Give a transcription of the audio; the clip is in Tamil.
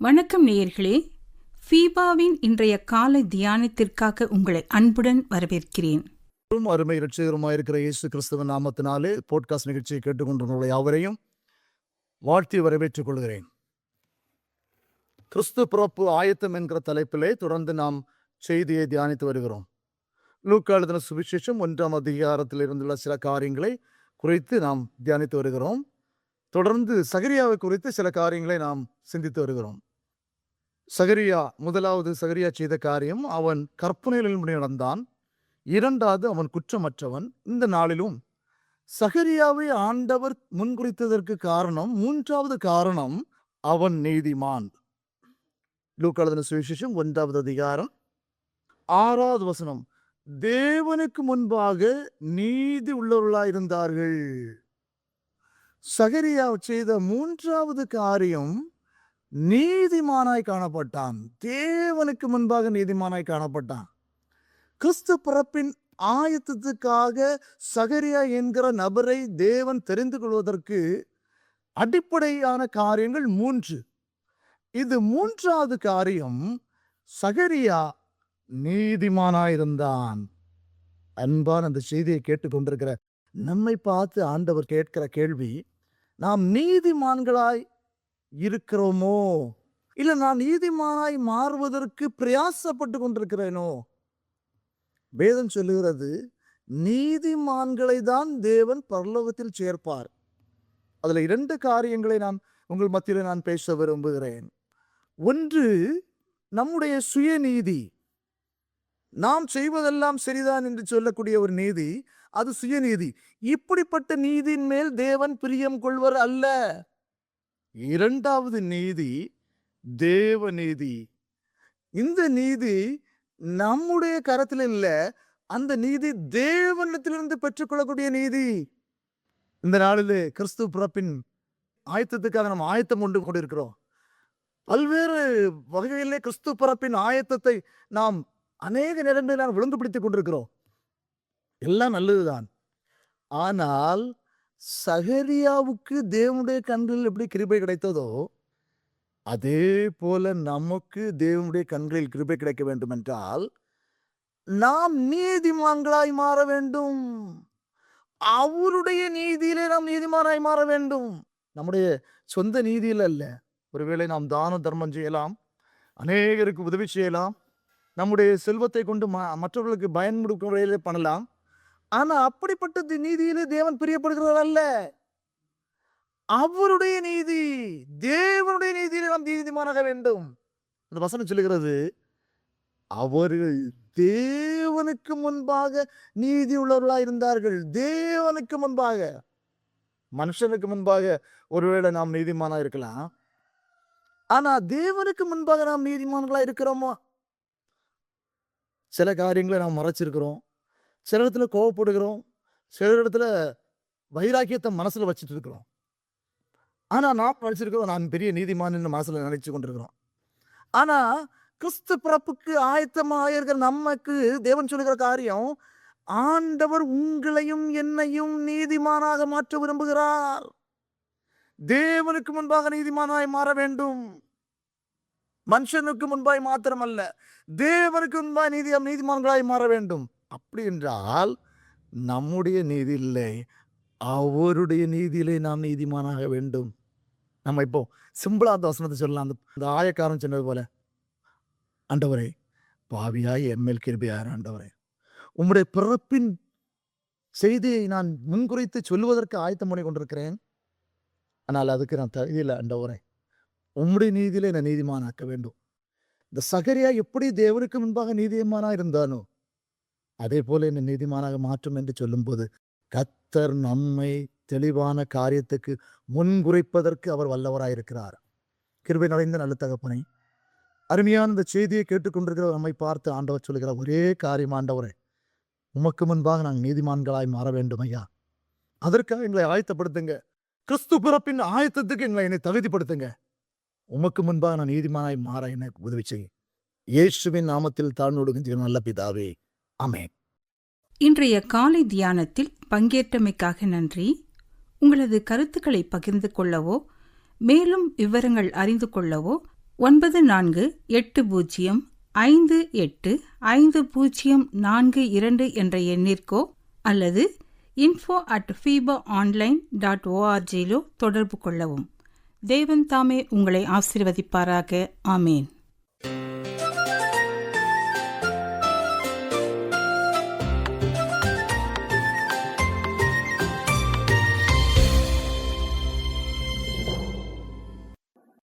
வணக்கம் நேயர்களே, ஃபீபாவின் இன்றைய காலை தியானத்திற்காக உங்களை அன்புடன் வரவேற்கிறேன். அருமை இரட்சகருமாயிருக்கிற இயேசு கிறிஸ்துவின் நாமத்தினாலே போட்காஸ்ட் நிகழ்ச்சியை கேட்டுக்கொண்டுள்ள யாவரையும் வாழ்த்தி வரவேற்றுக் கொள்கிறேன். கிறிஸ்து பிறப்பு ஆயத்தம் என்கிற தலைப்பிலே தொடர்ந்து நாம் செய்தியை தியானித்து வருகிறோம். லூக்கா எழுதின சுவிசேஷம் 1ஆம் அதிகாரத்தில் இருந்துள்ள சில காரியங்களை குறித்து நாம் தியானித்து வருகிறோம். தொடர்ந்து சகரியாவை குறித்து சில காரியங்களை நாம் சிந்தித்து வருகிறோம். முதலாவது சகரியா செய்த காரியம், அவன் கற்பனையில் நடந்தான். இரண்டாவது, அவன் குற்றமற்றவன். இந்த நாளிலும் சகரியாவை ஆண்டவர் முன்குறித்ததற்கு காரணம், மூன்றாவது காரணம், அவன் நீதிமான். லூக்கா எழுதின சுவிசேஷம் 1ஆவது அதிகாரம் 6வது வசனம், தேவனுக்கு முன்பாக நீதி உள்ளவர்களாயிருந்தார்கள். சகரியா செய்த மூன்றாவது காரியம், நீதிமானாய் காணப்பட்டான். தேவனுக்கு முன்பாக நீதிமானாய் காணப்பட்டான். கிறிஸ்து பிறப்பின் ஆயத்தத்துக்காக சகரியா என்கிற நபரை தேவன் தெரிந்து கொள்வதற்கு அடிப்படையான காரியங்கள் 3. இது மூன்றாவது காரியம், சகரியா நீதிமானாயிருந்தான். அன்பான அந்த செய்தியை கேட்டுக்கொண்டிருக்கிற நம்மை பார்த்து ஆண்டவர் கேட்கிற கேள்வி, நாம் நீதிமான்களாய் இருக்கிறோமோ, இல்லை நான் நீதிமானாய் மாறுவதற்கு பிரயாசப்பட்டு கொண்டிருக்கிறேனோ? வேதம் சொல்லுகிறது, நீதிமான்களை தான் தேவன் பரலோகத்தில் சேர்ப்பார். அதுல 2 காரியங்களை நான் உங்கள் மத்தியில் நான் பேச விரும்புகிறேன். ஒன்று, நம்முடைய சுயநீதி. நாம் செய்வதெல்லாம் சரிதான் என்று சொல்லக்கூடிய ஒரு நீதி, அது சுயநீதி. இப்படிப்பட்ட நீதியின் மேல் தேவன் பிரியம் கொள்வர் அல்ல. இரண்டாவது நீதி, தேவ நீதி. இந்த நீதி நம்முடைய கரத்தில் இல்ல, அந்த நீதி தேவனிடத்திலிருந்து பெற்றுக்கொள்ளக்கூடிய நீதி. இந்த நாளிலே கிறிஸ்து பிறப்பின் ஆயத்தத்துக்காக நாம் ஆயத்தம் கொண்டு கொண்டிருக்கிறோம். பல்வேறு வகையிலே கிறிஸ்து பிறப்பின் ஆயத்தத்தை நாம் அநேக நேரங்களில் நாம் விழுந்து கொண்டிருக்கிறோம். எல்லாம் நல்லதுதான். ஆனால் சகரியாவுக்கு தேவனுடைய கண்களில் எப்படி கிருபை கிடைத்ததோ, அதே போல நமக்கு தேவனுடைய கண்களில் கிருபை கிடைக்க வேண்டும் என்றால் நாம் நீதிமான்களாய் மாற வேண்டும். அவருடைய நீதியிலே நாம் நீதிமானாய் மாற வேண்டும். நம்முடைய சொந்த நீதியில் அல்ல. ஒருவேளை நாம் தான தர்மம் செய்யலாம், அநேகருக்கு உதவி செய்யலாம், நம்முடைய செல்வத்தை கொண்டு மற்றவர்களுக்கு பயன்படுத்த பண்ணலாம். ஆனா அப்படிப்பட்ட நீதியிலே தேவன் பிரியப்படுகிறார் அல்ல. அவருடைய நீதி, தேவனுடைய நீதியிலே நாம் நீதிமானாக வேண்டும். அந்த வசனம் சொல்லுகிறது, அவர்கள் தேவனுக்கு முன்பாக நீதி உள்ளவர்களாக இருந்தார்கள். தேவனுக்கு முன்பாக. மனுஷனுக்கு முன்பாக ஒருவேளை நாம் நீதிமானா இருக்கலாம், ஆனா தேவனுக்கு முன்பாக நாம் நீதிமான்களா இருக்கிறோமா? சில காரியங்களை நாம் மறைச்சிருக்கிறோம், சில இடத்துல கோவப்படுகிறோம், சில இடத்துல வைராக்கியத்தை மனசுல வச்சுட்டு இருக்கிறோம். ஆனா நாம் நினைச்சிருக்கிறோம், நான் பெரிய நீதிமான் மனசுல நினைச்சு கொண்டிருக்கிறோம். ஆனா கிறிஸ்து பிறப்புக்கு ஆயத்தமாக இருக்கிற நமக்கு தேவன் சொல்லுகிற காரியம், ஆண்டவர் உங்களையும் என்னையும் நீதிமானாக மாற்ற விரும்புகிறார். தேவனுக்கு முன்பாக நீதிமானாய் மாற வேண்டும். மனுஷனுக்கு முன்பாய் மாத்திரமல்ல, தேவனுக்கு முன்பாய் நீதிமான்களாய் மாற வேண்டும். அப்படி என்றால் நம்முடைய நீதி இல்லை, அவருடைய நீதியிலே நாம் நீதிமானாக வேண்டும். நம்ம இப்போ சிம்பிளா அந்த வசனத்தை சொல்லலாம். அந்த ஆயக்காரன் சொன்னது போல, ஆண்டவரே பாவியாய் என்மேல் கிருபையார். ஆண்டவரே, உம்முடைய பிறப்பின் செய்தியை நான் முன்குறித்து சொல்லுவதற்கு ஆயத்தம் பண்ணி கொண்டிருக்கிறேன். ஆனால் அதுக்கு நான் தகுதியில்லை. ஆண்டவரே, உம்முடைய நீதியிலே என்னை நீதிமானாக்க வேண்டும். இந்த சகரியா எப்படி தேவனுக்கு முன்பாக நீதிமானா இருந்தானோ, அதே போல என்னை நீதிமானாக மாற்றும் என்று சொல்லும்போது, கர்த்தர் நம்மை தெளிவான காரியத்துக்கு முன்குறிப்பதற்கு அவர் வல்லவராயிருக்கிறார். கிருபை நிறைந்த நல்ல தகப்பனை, அருமையான இந்த செய்தியை கேட்டுக்கொண்டிருக்கிற நம்மை பார்த்து ஆண்டவர் சொல்லுகிற ஒரே காரியம், ஆண்டவரே உமக்கு முன்பாக நாங்கள் நீதிமான்களாய் மாற வேண்டும் ஐயா. அதற்காக எங்களை ஆயத்தப்படுத்துங்க. கிறிஸ்து பிறப்பின் ஆயத்தத்துக்கு என்னை தகுதிப்படுத்துங்க. உமக்கு முன்பாக நான் நீதிமானாய் மாற என்னை உதவி செய்ய. இயேசுவின் நாமத்தில் தாழ்ந்து நல்ல பிதாவே, ஆமென். இன்றைய காலை தியானத்தில் பங்கேற்றமைக்காக நன்றி. உங்களது கருத்துக்களை பகிர்ந்து கொள்ளவோ, மேலும் விவரங்கள் அறிந்து கொள்ளவோ 9480585042 என்ற எண்ணிற்கோ அல்லது info@fibaonline.org தொடர்பு கொள்ளவும். தேவன் தாமே உங்களை ஆசீர்வதிப்பாராக. ஆமேன்.